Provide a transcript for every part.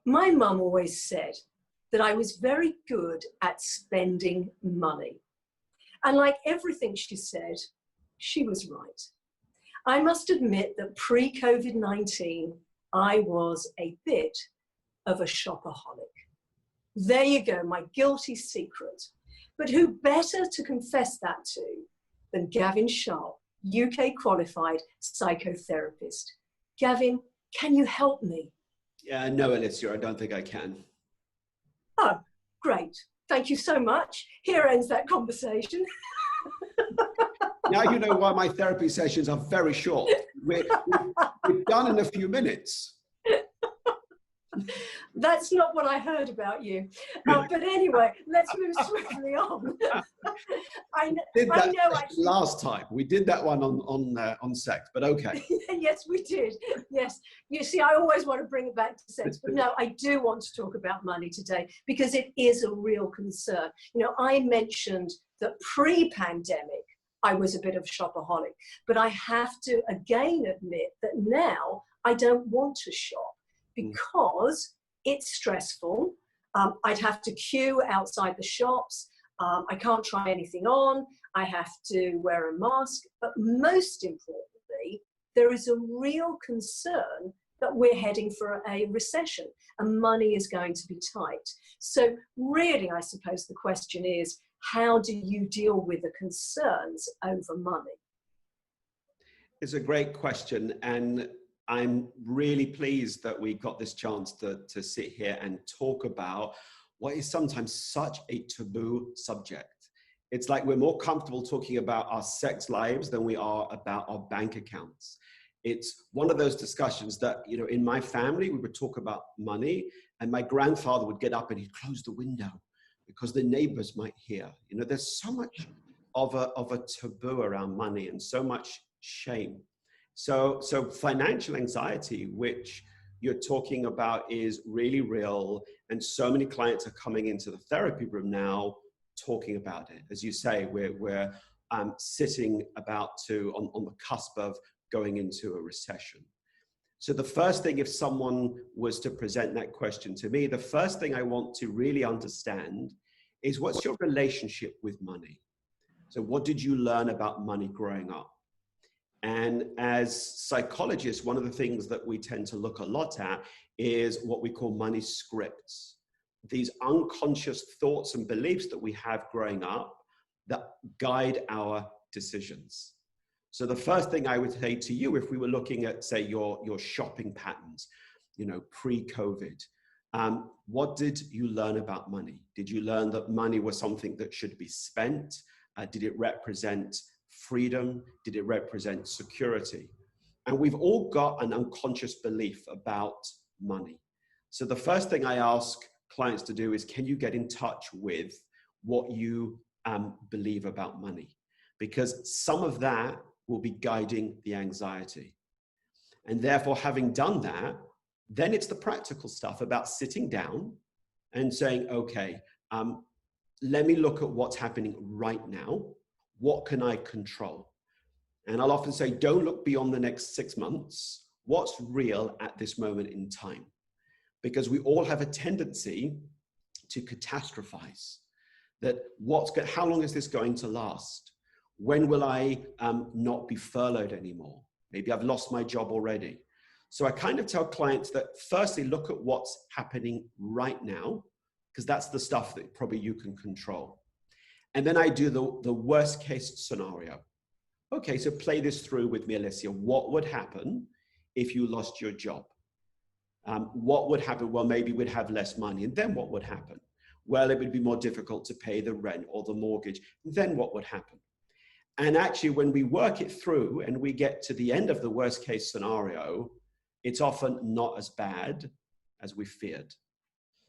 My mum always said that I was very good at spending money. And like everything she said, she was right. I must admit that pre-COVID-19, I was a bit of a shopaholic. There you go, my guilty secret. But who better to confess that to than Gavin Sharpe, UK qualified psychotherapist. Gavin, can you help me? No, Alicia, I don't think I can. Oh, great. Thank you so much. Here ends that conversation. Now you know why my therapy sessions are very short. We're done in a few minutes. That's not what I heard about you. But anyway, let's move swiftly on. Last time. We did that one on sex, but okay. Yes, we did. Yes. You see, I always want to bring it back to sex, but no, I do want to talk about money today because it is a real concern. You know, I mentioned that pre-pandemic, I was a bit of a shopaholic, but I have to again admit that now I don't want to shop because it's stressful. I'd have to queue outside the shops. I can't try anything on. I have to wear a mask. But most importantly, there is a real concern that we're heading for a recession and money is going to be tight. So really, I suppose the question is, how do you deal with the concerns over money? It's a great question. And I'm really pleased that we got this chance to sit here and talk about what is sometimes such a taboo subject. It's like we're more comfortable talking about our sex lives than we are about our bank accounts. It's one of those discussions that, you know, in my family, we would talk about money and my grandfather would get up and he'd close the window because the neighbors might hear. You know, there's so much of a taboo around money and so much shame. So financial anxiety, which you're talking about, is really real. And so many clients are coming into the therapy room now talking about it. As you say, we're sitting about on the cusp of going into a recession. So the first thing, if someone was to present that question to me, the first thing I want to really understand is, what's your relationship with money? So what did you learn about money growing up? And as psychologists, one of the things that we tend to look a lot at is what we call money scripts. These unconscious thoughts and beliefs that we have growing up that guide our decisions. So the first thing I would say to you, if we were looking at, say, your shopping patterns, you know, pre-COVID, what did you learn about money? Did you learn that money was something that should be spent? Did it represent freedom? Did it represent security? And we've all got an unconscious belief about money. So the first thing I ask clients to do is, can you get in touch with what you believe about money? Because some of that will be guiding the anxiety. And therefore, having done that, then it's the practical stuff about sitting down and saying, okay, let me look at what's happening right now. What can I control? And I'll often say, don't look beyond the next 6 months. What's real at this moment in time? Because we all have a tendency to catastrophize. That how long is this going to last? When will I not be furloughed anymore? Maybe I've lost my job already. So I kind of tell clients that firstly, look at what's happening right now, because that's the stuff that probably you can control. And then I do the worst case scenario. Okay, so play this through with me, Alicia. What would happen if you lost your job? What would happen? Well, maybe we'd have less money. And then what would happen? Well, it would be more difficult to pay the rent or the mortgage. Then what would happen? And actually, when we work it through and we get to the end of the worst case scenario, it's often not as bad as we feared.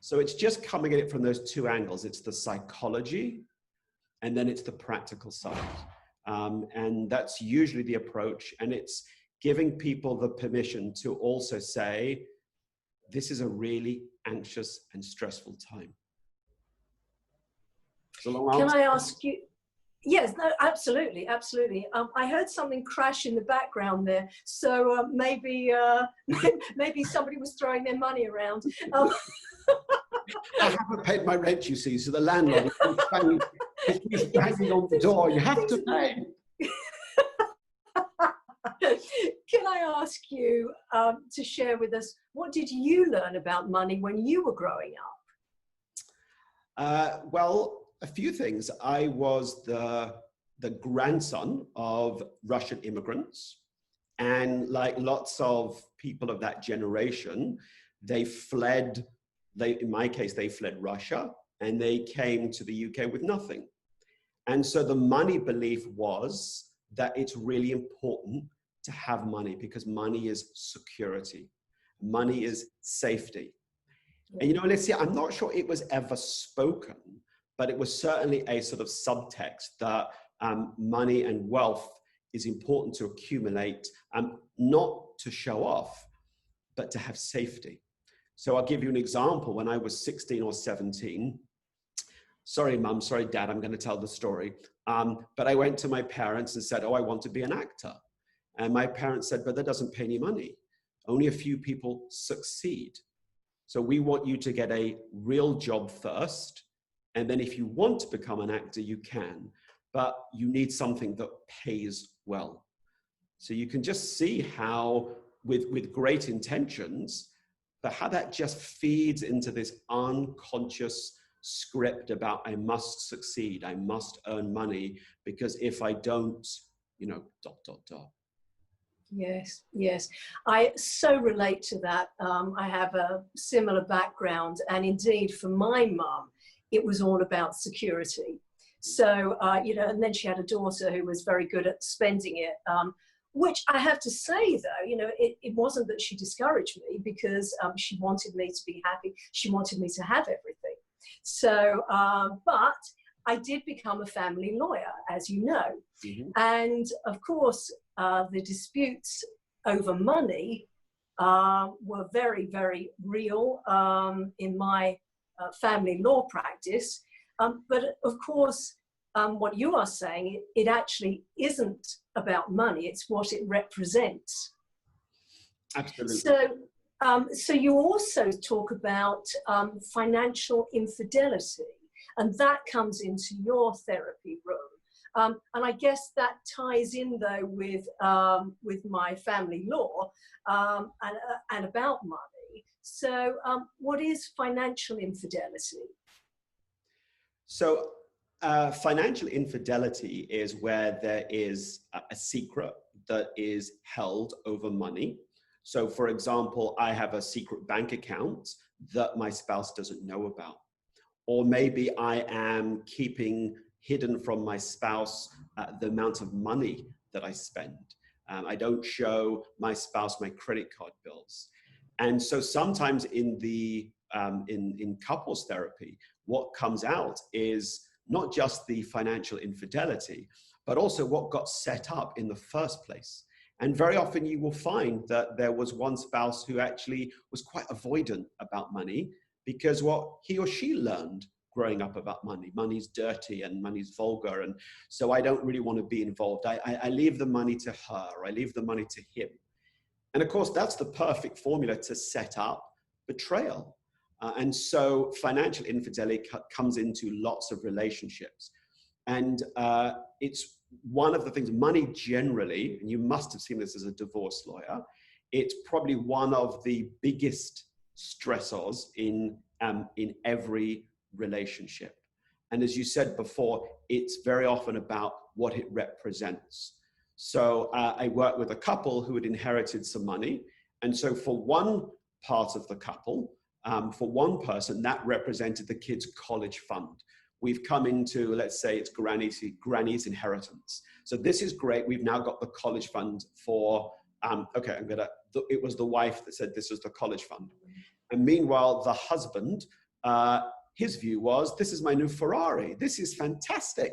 So it's just coming at it from those two angles. It's the psychology, and then it's the practical side. And that's usually the approach. And it's giving people the permission to also say, this is a really anxious and stressful time. Can I ask you? Yes, no, absolutely, absolutely. I heard something crash in the background there, so maybe maybe somebody was throwing their money around. I haven't paid my rent, you see, so the landlord is banging on the door. You have to pay. Can I ask you to share with us, what did you learn about money when you were growing up? Well, a few things. I was the grandson of Russian immigrants. And like lots of people of that generation, they fled, in my case, they fled Russia and they came to the UK with nothing. And so the money belief was that it's really important to have money because money is security. Money is safety. And, you know, Alicia, I'm not sure it was ever spoken, but it was certainly a sort of subtext that money and wealth is important to accumulate, not to show off, but to have safety. So I'll give you an example. When I was 16 or 17, sorry, Mum, sorry, Dad, I'm going to tell the story. But I went to my parents and said, oh, I want to be an actor. And my parents said, but that doesn't pay any money. Only a few people succeed. So we want you to get a real job first. And then if you want to become an actor, you can. But you need something that pays well. So you can just see how, with great intentions, but how that just feeds into this unconscious script about I must succeed, I must earn money, because if I don't, you know, ... Yes, yes. I so relate to that. I have a similar background, and indeed for my mum, it was all about security. So, you know, and then she had a daughter who was very good at spending it, which I have to say, though, you know, it wasn't that she discouraged me, because she wanted me to be happy. She wanted me to have everything. So, but I did become a family lawyer, as you know. Mm-hmm. And of course, the disputes over money were very, very real in my family law practice. But of course, what you are saying, it actually isn't about money, it's what it represents. Absolutely. So you also talk about financial infidelity, and that comes into your therapy room. And I guess that ties in, though, with my family law and about money. So what is financial infidelity? So financial infidelity is where there is a secret that is held over money. So for example, I have a secret bank account that my spouse doesn't know about. Or maybe I am keeping hidden from my spouse the amount of money that I spend. I don't show my spouse my credit card bills. And so sometimes in couples therapy, what comes out is not just the financial infidelity, but also what got set up in the first place. And very often you will find that there was one spouse who actually was quite avoidant about money because what he or she learned growing up about money. Money's dirty and money's vulgar. And so I don't really want to be involved. I leave the money to her, or I leave the money to him. And of course, that's the perfect formula to set up betrayal. And so financial infidelity comes into lots of relationships. And it's one of the things, money generally, and you must have seen this as a divorce lawyer, it's probably one of the biggest stressors in every relationship. And as you said before, it's very often about what it represents. So I worked with a couple who had inherited some money. And so for one part of the couple, for one person, that represented the kids' college fund. We've come into, let's say it's granny's inheritance. So this is great. We've now got the college fund for, okay, it was the wife that said this is the college fund. And meanwhile, the husband, his view was, this is my new Ferrari. This is fantastic.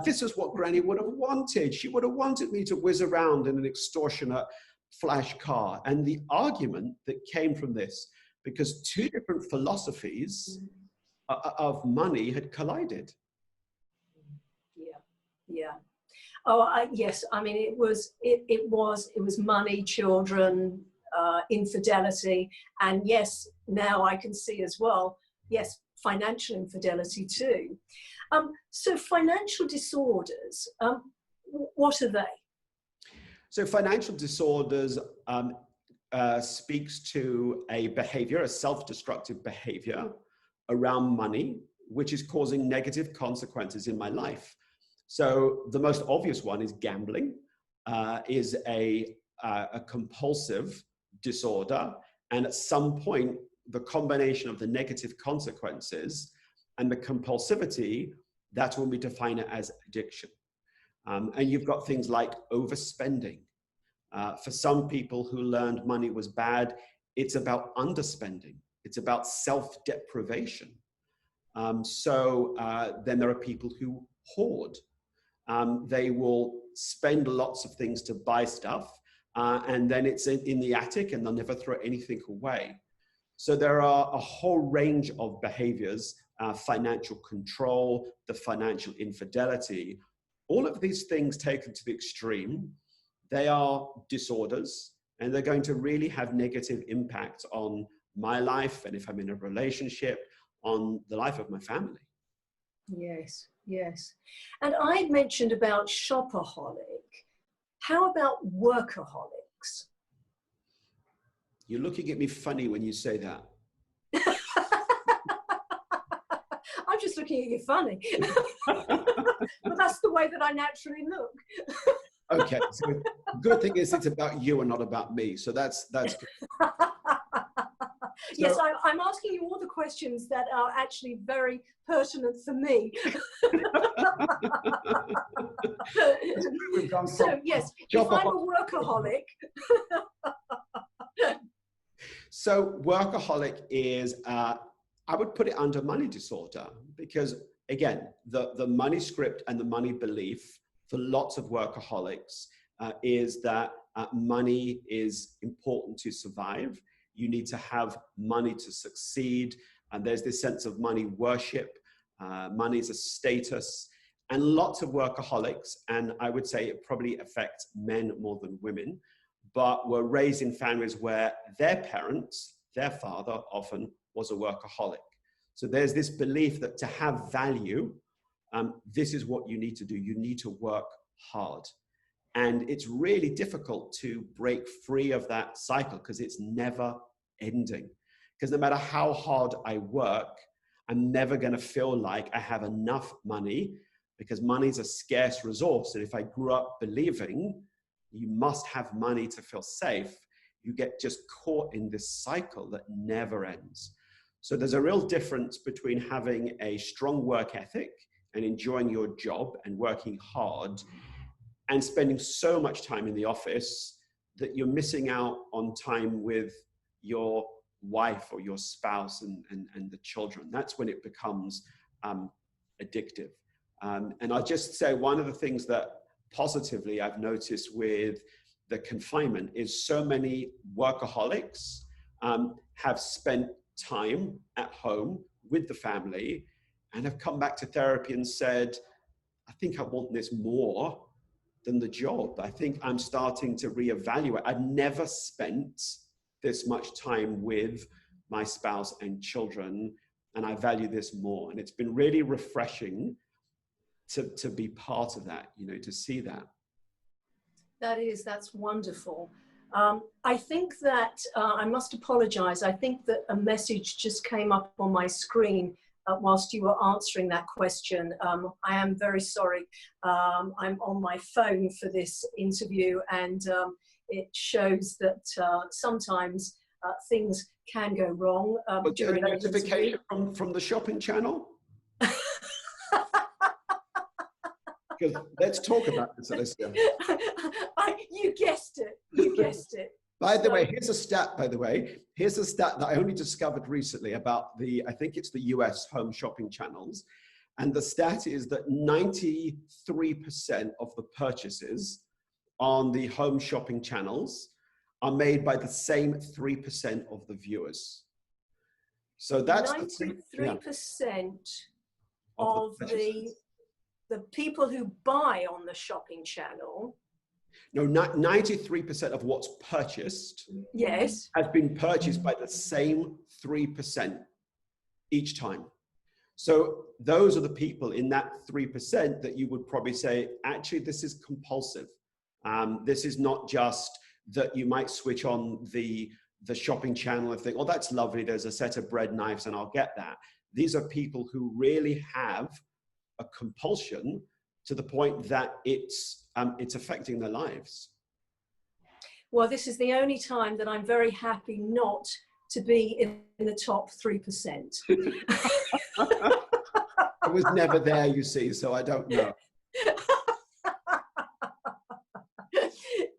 This is what Granny would have wanted. She would have wanted me to whiz around in an extortionate flash car. And the argument that came from this, because two different philosophies of money had collided. Yeah, Yes. I mean, it was money, children, infidelity, and yes, now I can see as well. Yes, financial infidelity too. So financial disorders, what are they? So financial disorders speaks to a behavior, a self-destructive behavior around money, which is causing negative consequences in my life. So the most obvious one is gambling, is a compulsive disorder. And at some point, the combination of the negative consequences and the compulsivity, that's when we define it as addiction. And you've got things like overspending. For some people who learned money was bad, it's about underspending. It's about self-deprivation. Then there are people who hoard. They will spend lots of things to buy stuff, and then it's in the attic and they'll never throw anything away. So there are a whole range of behaviors, financial control, the financial infidelity, all of these things taken to the extreme, they are disorders, and they're going to really have negative impact on my life, and if I'm in a relationship, on the life of my family. Yes, yes. And I mentioned about shopaholic. How about workaholics? You're looking at me funny when you say that. I'm just looking at you funny. But that's the way that I naturally look. Okay, so the good thing is it's about you and not about me. So that's good. Yes, I'm asking you all the questions that are actually very pertinent for me. So yes, if I'm a workaholic. So workaholic is, I would put it under money disorder, because again, the money script and the money belief for lots of workaholics is that money is important to survive. You need to have money to succeed. And there's this sense of money worship. Money is a status. And lots of workaholics, and I would say it probably affects men more than women, but were raised in families where their parents, their father often was a workaholic. So there's this belief that to have value, this is what you need to do. You need to work hard. And it's really difficult to break free of that cycle because it's never ending. Because no matter how hard I work, I'm never going to feel like I have enough money, because money is a scarce resource. And if I grew up believing you must have money to feel safe, you get just caught in this cycle that never ends. So there's a real difference between having a strong work ethic and enjoying your job and working hard, and spending so much time in the office that you're missing out on time with your wife or your spouse and the children. That's when it becomes addictive. And I'll just say one of the things that positively I've noticed with the confinement is so many workaholics have spent time at home with the family and have come back to therapy and said, I think I want this more than the job. I think I'm starting to reevaluate. I've never spent this much time with my spouse and children, and I value this more. And it's been really refreshing to be part of that, you know, to see that. That's wonderful. I think that I must apologize. I think that a message just came up on my screen whilst you were answering that question. I am very sorry. I'm on my phone for this interview, and it shows that sometimes things can go wrong. During a notification from the shopping channel? Because let's talk about this, Alicia. You guessed it. You guessed it. By the way, here's a stat, Here's a stat that I only discovered recently about I think it's the US home shopping channels. And the stat is that 93% of the purchases on the home shopping channels are made by the same 3% of the viewers. So that's 93% of the the people who buy on the shopping channel. No, 93% of what's purchased, yes, has been purchased by the same 3% each time. So those are the people in that 3% that you would probably say, actually, this is compulsive. This is not just that you might switch on the shopping channel and think, oh, that's lovely, there's a set of bread knives and I'll get that. These are people who really have a compulsion to the point that it's affecting their lives. Well, this is the only time that I'm very happy not to be in the top 3%. I was never there, you see, so I don't know.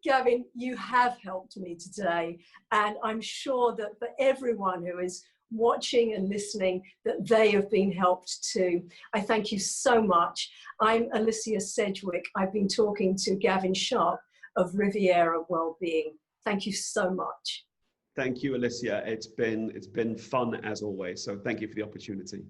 Gavin, you have helped me today, and I'm sure that for everyone who is watching and listening, that they have been helped too. I thank you so much. I'm Alicia Sedgwick. I've been talking to Gavin Sharpe of Riviera Wellbeing. Thank you so much. Thank you, Alicia. It's been fun as always. So thank you for the opportunity.